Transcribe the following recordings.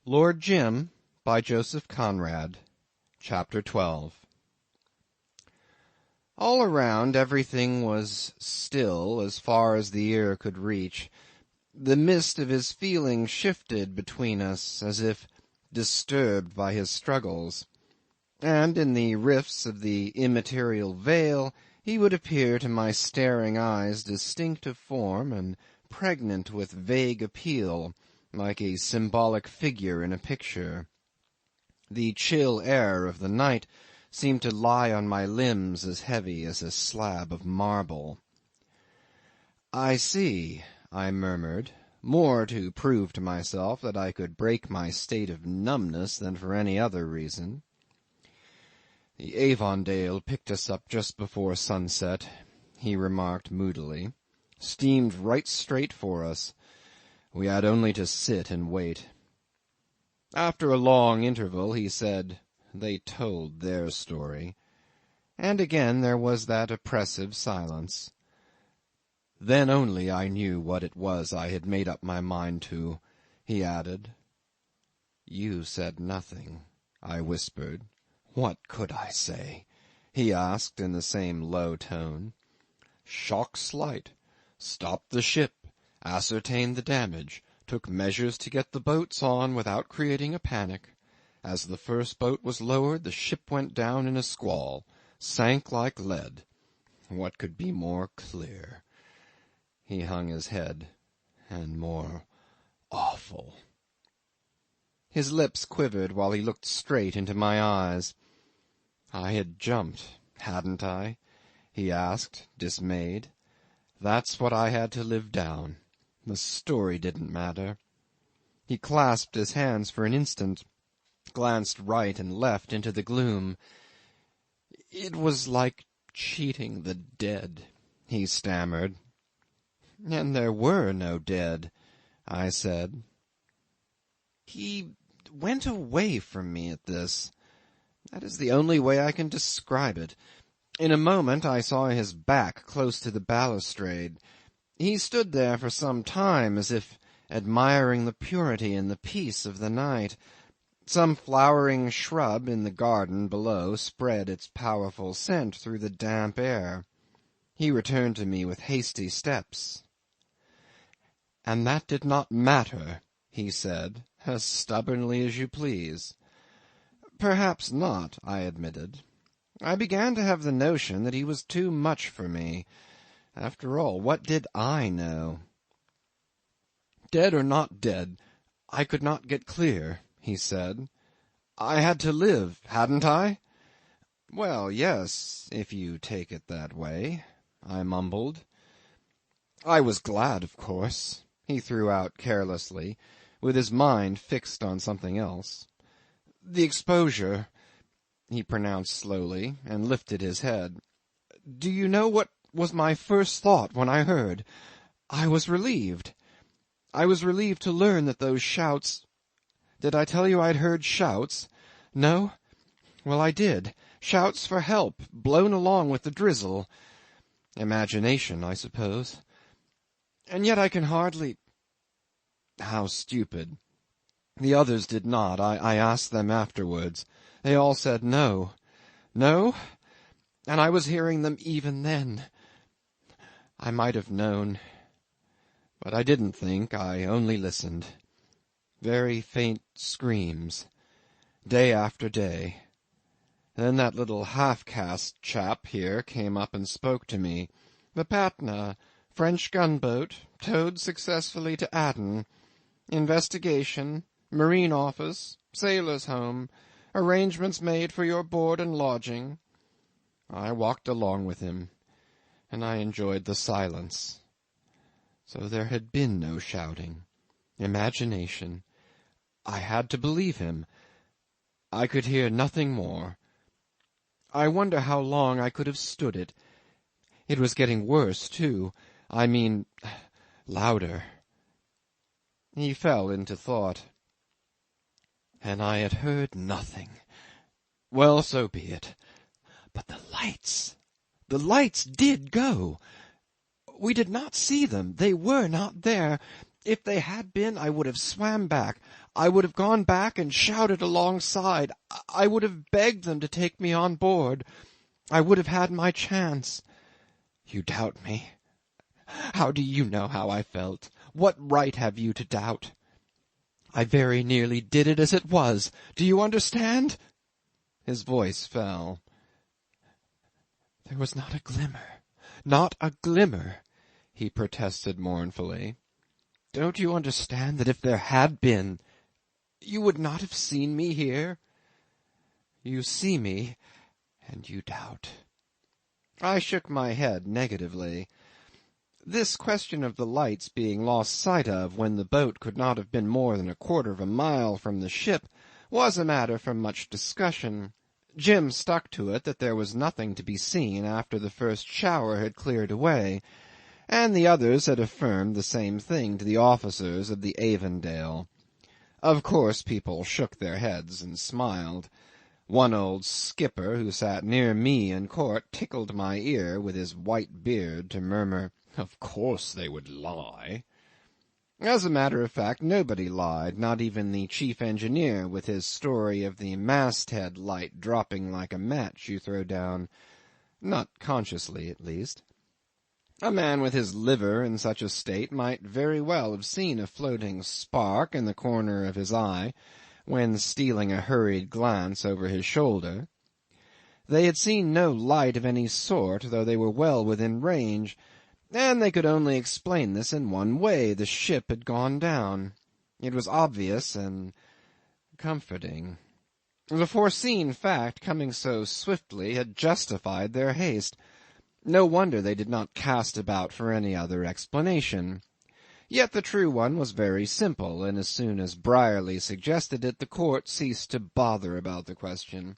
Lord Jim by Joseph Conrad. Chapter 12. All around everything was still as far as the ear could reach. The mist of his feeling shifted between us as if disturbed by his struggles, and in the rifts of the immaterial veil he would appear to my staring eyes distinct of form and pregnant with vague appeal, like a symbolic figure in a picture. The chill air of the night seemed to lie on my limbs as heavy as a slab of marble. "I see," I murmured, more to prove to myself that I could break my state of numbness than for any other reason. "The Avondale picked us up just before sunset," he remarked moodily. "Steamed right straight for us. We had only to sit and wait." After a long interval he said, "They told their story," and again there was that oppressive silence. "Then only I knew what it was I had made up my mind to," he added. "You said nothing," I whispered. "What could I say?" he asked in the same low tone. "Shock slight. Stopped the ship. Ascertained the damage, took measures to get the boats on without creating a panic. As the first boat was lowered, the ship went down in a squall, sank like lead. What could be more clear?" He hung his head. "And more awful." His lips quivered while he looked straight into my eyes. "I had jumped, hadn't I?" he asked, dismayed. "That's what I had to live down. The story didn't matter." He clasped his hands for an instant, glanced right and left into the gloom. "It was like cheating the dead," he stammered. "And there were no dead," I said. He went away from me at this. That is the only way I can describe it. In a moment I saw his back close to the balustrade. He stood there for some time as if admiring the purity and the peace of the night. Some flowering shrub in the garden below spread its powerful scent through the damp air. He returned to me with hasty steps. "And that did not matter," he said, as stubbornly as you please. "Perhaps not," I admitted. I began to have the notion that he was too much for me. After all, what did I know? "Dead or not dead, I could not get clear," he said. "I had to live, hadn't I?" "Well, yes, if you take it that way," I mumbled. "I was glad, of course," he threw out carelessly, with his mind fixed on something else. "The exposure," he pronounced slowly, and lifted his head. "Do you know what was my first thought when I heard? I was relieved. I was relieved to learn that those shouts. Did I tell you I'd heard shouts? No? Well, I did. Shouts for help, blown along with the drizzle. Imagination, I suppose. And yet I can hardly. How stupid. The others did not. I asked them afterwards. They all said no. No? And I was hearing them even then. I might have known. But I didn't think, I only listened. Very faint screams. Day after day. Then that little half-caste chap here came up and spoke to me. The Patna, French gunboat, towed successfully to Aden. Investigation, Marine Office, Sailors' Home, arrangements made for your board and lodging. I walked along with him, and I enjoyed the silence. So there had been no shouting. Imagination. I had to believe him. I could hear nothing more. I wonder how long I could have stood it. It was getting worse, too. I mean, louder. He fell into thought. And I had heard nothing. Well, so be it. But the lights! The lights did go. We did not see them. They were not there. If they had been, I would have swam back. I would have gone back and shouted alongside. I would have begged them to take me on board. I would have had my chance. You doubt me. How do you know how I felt? What right have you to doubt? I very nearly did it as it was. Do you understand? His voice fell. There was not a glimmer, he protested mournfully. Don't you understand that if there had been, you would not have seen me here? You see me, and you doubt. I shook my head negatively. This question of the lights being lost sight of when the boat could not have been more than 1/4 of a mile from the ship was a matter for much discussion. Jim stuck to it that there was nothing to be seen after the first shower had cleared away, and the others had affirmed the same thing to the officers of the Avondale. Of course people shook their heads and smiled. One old skipper who sat near me in court tickled my ear with his white beard to murmur, "Of course they would lie." As a matter of fact, nobody lied, not even the chief engineer with his story of the masthead light dropping like a match you throw down, not consciously at least. A man with his liver in such a state might very well have seen a floating spark in the corner of his eye when stealing a hurried glance over his shoulder. They had seen no light of any sort, though they were well within range, and they could only explain this in one way: the ship had gone down. It was obvious and comforting. The foreseen fact, coming so swiftly, had justified their haste. No wonder they did not cast about for any other explanation. Yet the true one was very simple, and as soon as Brierly suggested it, the court ceased to bother about the question.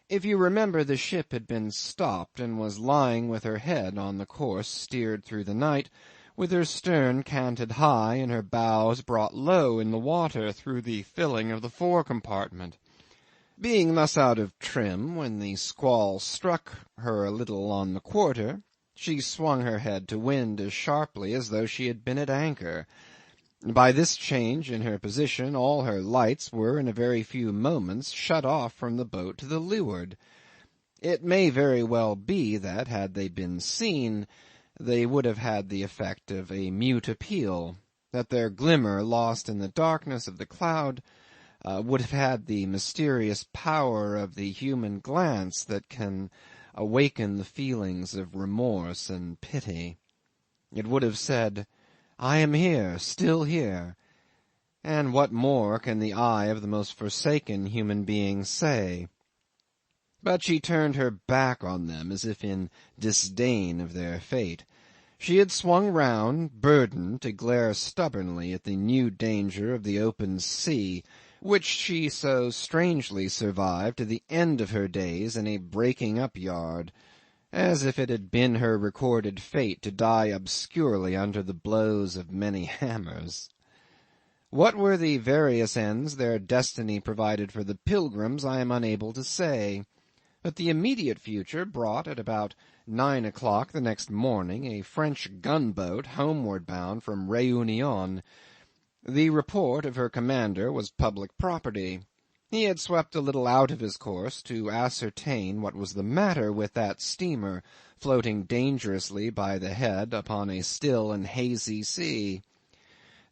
If you remember, the ship had been stopped and was lying with her head on the course steered through the night, with her stern canted high and her bows brought low in the water through the filling of the fore compartment. Being thus out of trim, when the squall struck her a little on the quarter, she swung her head to wind as sharply as though she had been at anchor. By this change in her position all her lights were in a very few moments shut off from the boat to the leeward. It may very well be that, had they been seen, they would have had the effect of a mute appeal, that their glimmer lost in the darkness of the cloud would have had the mysterious power of the human glance that can awaken the feelings of remorse and pity. It would have said, "I am here, still here," and what more can the eye of the most forsaken human being say? But she turned her back on them as if in disdain of their fate. She had swung round, burdened, to glare stubbornly at the new danger of the open sea, which she so strangely survived to the end of her days in a breaking-up yard, as if it had been her recorded fate to die obscurely under the blows of many hammers. What were the various ends their destiny provided for the pilgrims I am unable to say, but the immediate future brought at about 9 o'clock the next morning a French gunboat homeward bound from Réunion. The report of her commander was public property. He had swept a little out of his course to ascertain what was the matter with that steamer floating dangerously by the head upon a still and hazy sea.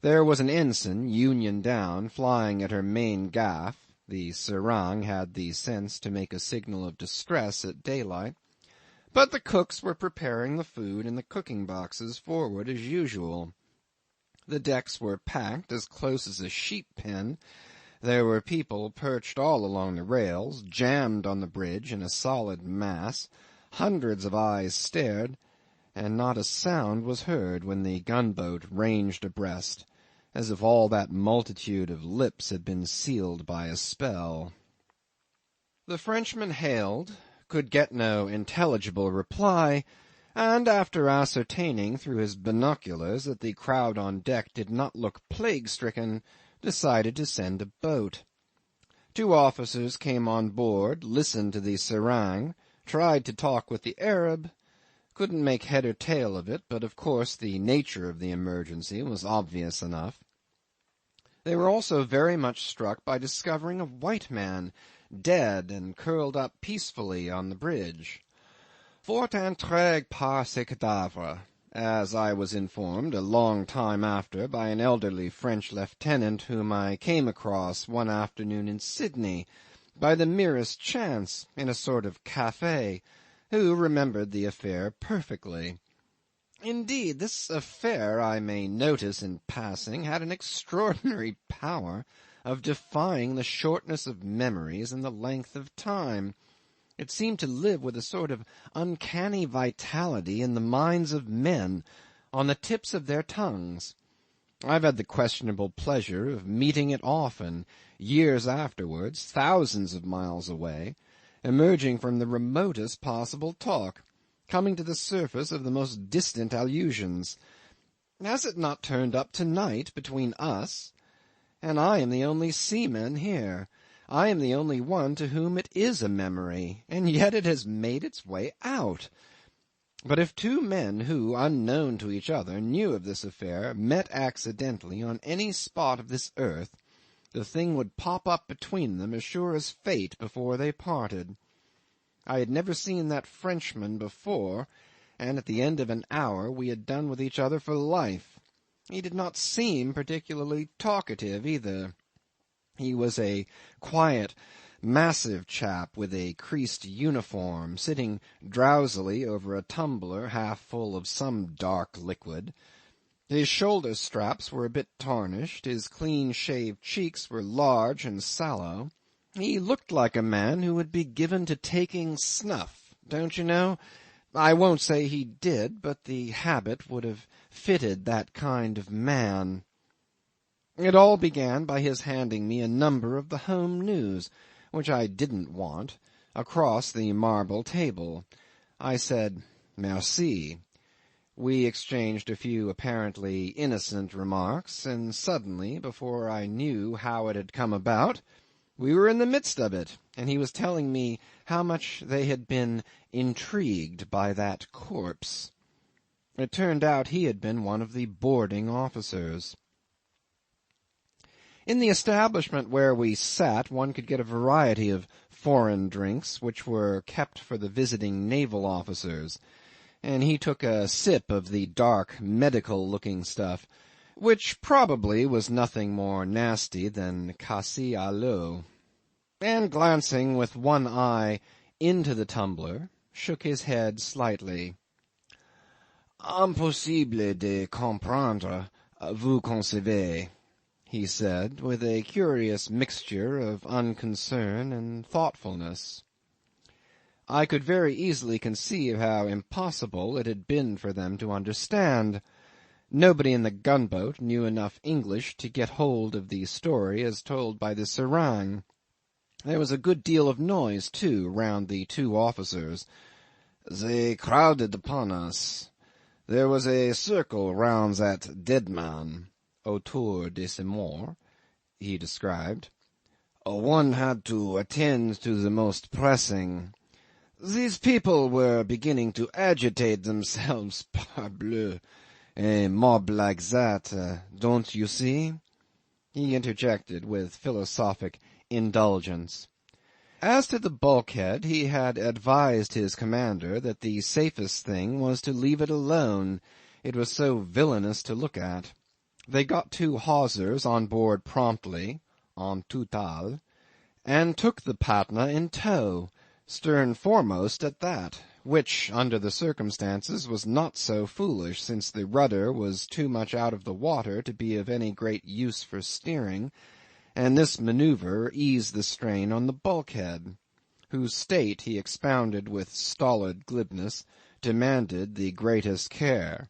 There was an ensign, union down, flying at her main gaff. The serang had the sense to make a signal of distress at daylight, but the cooks were preparing the food in the cooking boxes forward as usual. The decks were packed as close as a sheep pen. There were people perched all along the rails, jammed on the bridge in a solid mass. Hundreds of eyes stared, and not a sound was heard when the gunboat ranged abreast, as if all that multitude of lips had been sealed by a spell. The Frenchman hailed, could get no intelligible reply, and after ascertaining through his binoculars that the crowd on deck did not look plague-stricken, decided to send a boat. 2 officers came on board, listened to the serang, tried to talk with the Arab, Couldn't make head or tail of it, but of course the nature of the emergency was obvious enough. They were also very much struck by discovering a white man, dead and curled up peacefully on the bridge. Fort intrigue par ce cadavre, as I was informed a long time after by an elderly French lieutenant whom I came across one afternoon in Sydney, by the merest chance, in a sort of café, who remembered the affair perfectly. Indeed, this affair, I may notice in passing, had an extraordinary power of defying the shortness of memories and the length of time. It seemed to live with a sort of uncanny vitality in the minds of men, on the tips of their tongues. I've had the questionable pleasure of meeting it often, years afterwards, thousands of miles away, emerging from the remotest possible talk, coming to the surface of the most distant allusions. Has it not turned up to-night between us? And I am the only seaman here. I am the only one to whom it is a memory, and yet it has made its way out. But if two men who, unknown to each other, knew of this affair, met accidentally on any spot of this earth, the thing would pop up between them as sure as fate before they parted. I had never seen that Frenchman before, and at the end of an hour we had done with each other for life. He did not seem particularly talkative either. He was a quiet, massive chap with a creased uniform, sitting drowsily over a tumbler half full of some dark liquid. His shoulder straps were a bit tarnished, his clean-shaved cheeks were large and sallow. He looked like a man who would be given to taking snuff, don't you know? I won't say he did, but the habit would have fitted that kind of man. It all began by his handing me a number of the Home News, which I didn't want, across the marble table. I said, "Merci." We exchanged a few apparently innocent remarks, and suddenly, before I knew how it had come about, we were in the midst of it, and he was telling me how much they had been intrigued by that corpse. It turned out he had been one of the boarding officers. In the establishment where we sat one could get a variety of foreign drinks, which were kept for the visiting naval officers, and he took a sip of the dark medical-looking stuff, which probably was nothing more nasty than cassis à l'eau, and glancing with one eye into the tumbler, shook his head slightly. "Impossible de comprendre, vous concevez," he said, with a curious mixture of unconcern and thoughtfulness. I could very easily conceive how impossible it had been for them to understand. Nobody in the gunboat knew enough English to get hold of the story as told by the serang. There was a good deal of noise, too, round the two officers. They crowded upon us. There was a circle round that dead man, autour de ce mort, he described. One had to attend to the most pressing. These people were beginning to agitate themselves, parbleu. A mob like that, don't you see? He interjected with philosophic indulgence. As to the bulkhead, he had advised his commander that the safest thing was to leave it alone. It was so villainous to look at. They got two hawsers on board promptly, en total, and took the Patna in tow, stern foremost at that, which, under the circumstances, was not so foolish, since the rudder was too much out of the water to be of any great use for steering, and this manoeuvre eased the strain on the bulkhead, whose state, he expounded with stolid glibness, demanded the greatest care,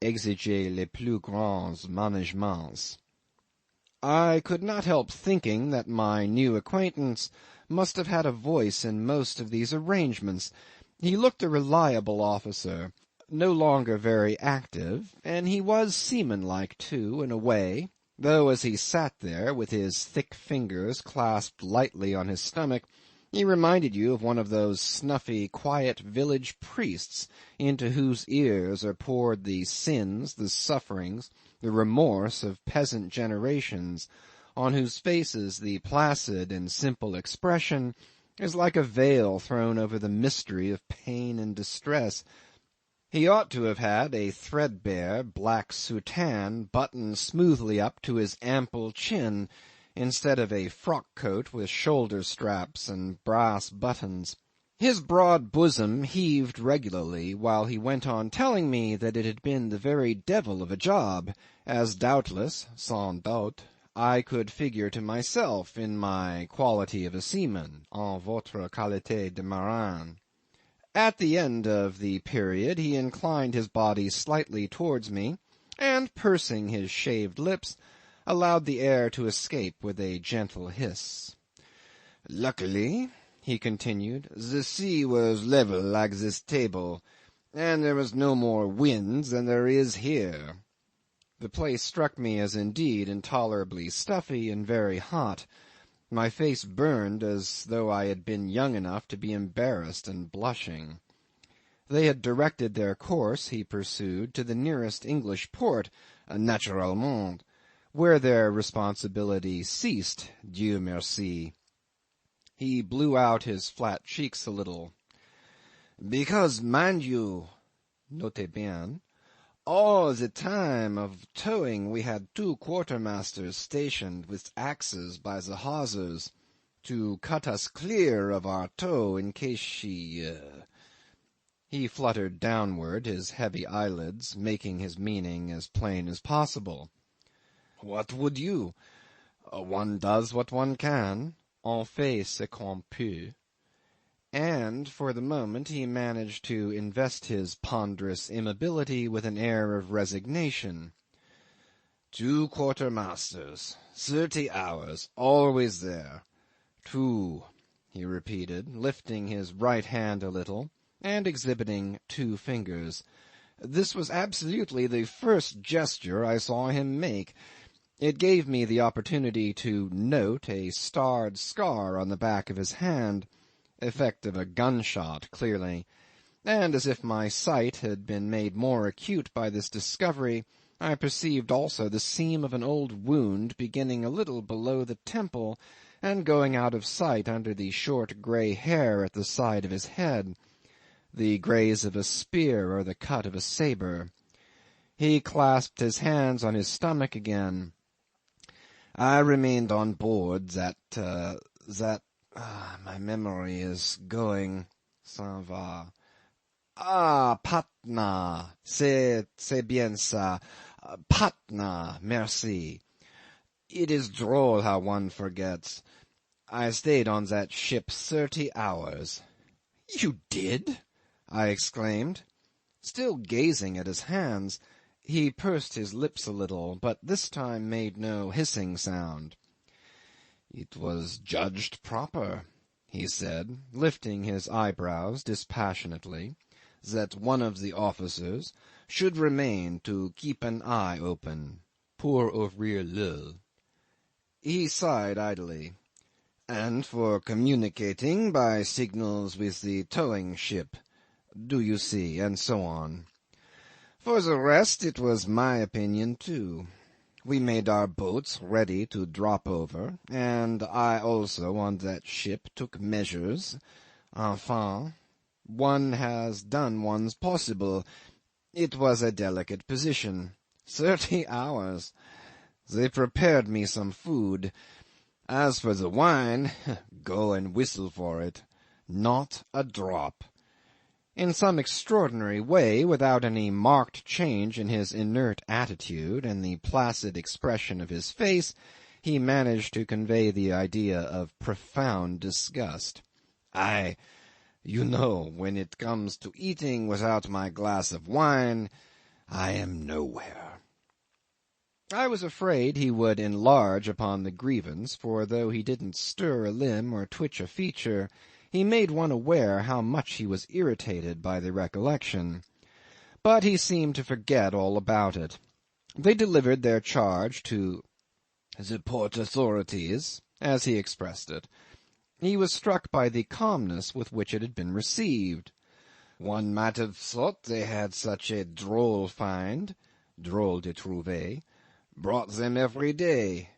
exigeait les plus grands managements. I could not help thinking that my new acquaintance must have had a voice in most of these arrangements. He looked a reliable officer, no longer very active, and he was seamanlike too, in a way, though as he sat there, with his thick fingers clasped lightly on his stomach, He reminded you of one of those snuffy, quiet village priests into whose ears are poured the sins, the sufferings, the remorse of peasant generations, on whose faces the placid and simple expression is like a veil thrown over the mystery of pain and distress. He ought to have had a threadbare black soutane buttoned smoothly up to his ample chin, instead of a frock-coat with shoulder-straps and brass buttons. His broad bosom heaved regularly while he went on telling me that it had been the very devil of a job, as doubtless, sans doute, I could figure to myself in my quality of a seaman, en votre qualité de marin. At the end of the period he inclined his body slightly towards me, and, pursing his shaved lips, allowed the air to escape with a gentle hiss. "Luckily," he continued, "the sea was level like this table, and there was no more wind than there is here." The place struck me as indeed intolerably stuffy and very hot. My face burned as though I had been young enough to be embarrassed and blushing. They had directed their course, he pursued, to the nearest English port, naturellement, where their responsibility ceased, Dieu merci. He blew out his flat cheeks a little. "Because, mind you, notez bien, all the time of towing we had 2 quartermasters stationed with axes by the hawsers, to cut us clear of our tow in case she... He fluttered downward his heavy eyelids, making his meaning as plain as possible. "What would you? One does what one can. On fait ce qu'on peut." And for the moment he managed to invest his ponderous immobility with an air of resignation. 2 quartermasters, 30 hours, always there. 2, he repeated, lifting his right hand a little, and exhibiting 2 fingers. This was absolutely the first gesture I saw him make. It gave me the opportunity to note a starred scar on the back of his hand, effect of a gunshot, clearly, and as if my sight had been made more acute by this discovery, I perceived also the seam of an old wound beginning a little below the temple and going out of sight under the short grey hair at the side of his head, the graze of a spear or the cut of a sabre. He clasped his hands on his stomach again. "I remained on board my memory is going. Ça va. Patna. C'est bien ça. Patna. Merci. It is droll how one forgets. I stayed on that ship 30 hours. "You did?" I exclaimed. Still gazing at his hands, he pursed his lips a little, but this time made no hissing sound. "It was judged proper," he said, lifting his eyebrows dispassionately, "that one of the officers should remain to keep an eye open, pour ouvrir l'œil." He sighed idly. "And for communicating by signals with the towing ship, do you see, and so on. For the rest, it was my opinion too. We made our boats ready to drop over, and I also on that ship took measures. Enfin, one has done one's possible. It was a delicate position. 30 hours. They prepared me some food. As for the wine, go and whistle for it. Not a drop." In some extraordinary way, without any marked change in his inert attitude and the placid expression of his face, he managed to convey the idea of profound disgust. You know, when it comes to eating without my glass of wine, I am nowhere." I was afraid he would enlarge upon the grievance, for though he didn't stir a limb or twitch a feature, he made one aware how much he was irritated by the recollection. But he seemed to forget all about it. They delivered their charge to the port authorities, as he expressed it, He was struck by the calmness with which it had been received. One might have thought they had such a droll find, drôle de trouver, brought them every day.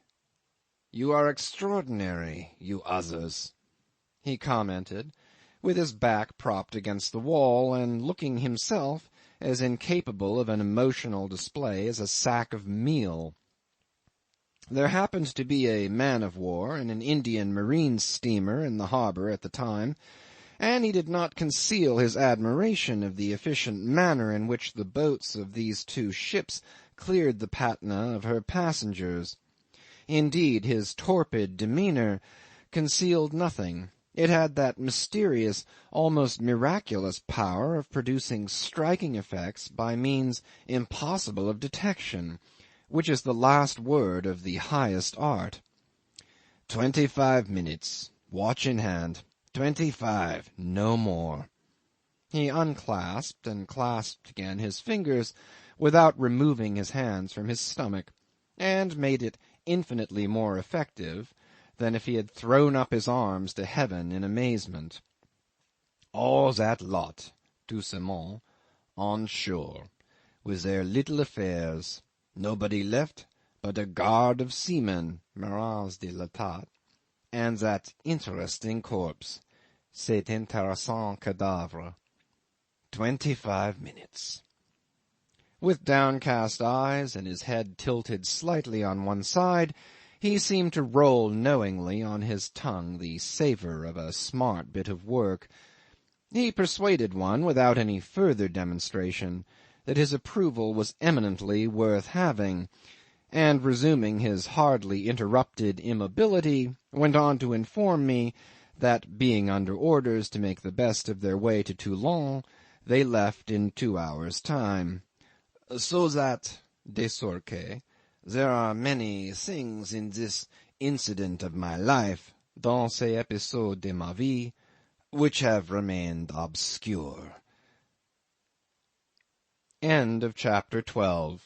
You are extraordinary, you others, he commented, with his back propped against the wall and looking himself as incapable of an emotional display as a sack of meal. There happened to be a man-of-war and an Indian marine steamer in the harbour at the time, and he did not conceal his admiration of the efficient manner in which the boats of these two ships cleared the Patna of her passengers. Indeed, his torpid demeanour concealed nothing. It had that mysterious, almost miraculous power of producing striking effects by means impossible of detection, which is the last word of the highest art. 25 minutes, watch in hand. 25, no more. He unclasped and clasped again his fingers without removing his hands from his stomach, and made it infinitely more effective than if he had thrown up his arms to heaven in amazement. All that lot, doucement, on shore, with their little affairs, nobody left but a guard of seamen, marins de l'etat, and that interesting corpse, cet intéressant cadavre. 25 minutes. With downcast eyes and his head tilted slightly on one side, he seemed to roll knowingly on his tongue the savour of a smart bit of work. He persuaded one, without any further demonstration, that his approval was eminently worth having, and resuming his hardly interrupted immobility, went on to inform me that, being under orders to make the best of their way to Toulon, they left in 2 hours' time. So that, de sorte, there are many things in this incident of my life, dans ces épisodes de ma vie, which have remained obscure. End of chapter 12.